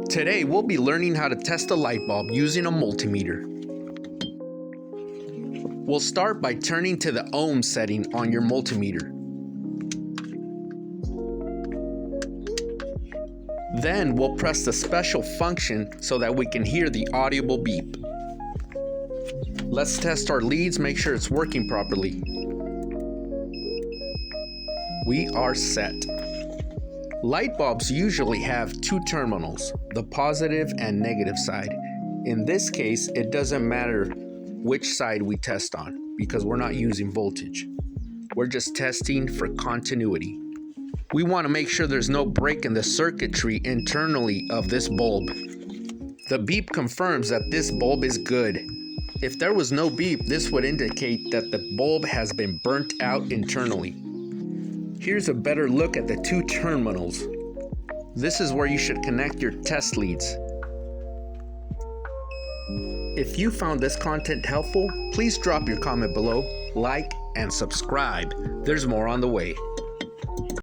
Today we'll be learning how to test a light bulb using a multimeter. We'll start by turning to the ohm setting on your multimeter. Then we'll press the special function so that we can hear the audible beep. Let's test our leads, make sure it's working properly. We are set. Light bulbs usually have two terminals, the positive and negative side. In this case, it doesn't matter which side we test on because we're not using voltage. We're just testing for continuity. We want to make sure there's no break in the circuitry internally of this bulb. The beep confirms that this bulb is good. If there was no beep, this would indicate that the bulb has been burnt out internally. Here's a better look at the two terminals. This is where you should connect your test leads. If you found this content helpful, please drop your comment below, like, and subscribe. There's more on the way.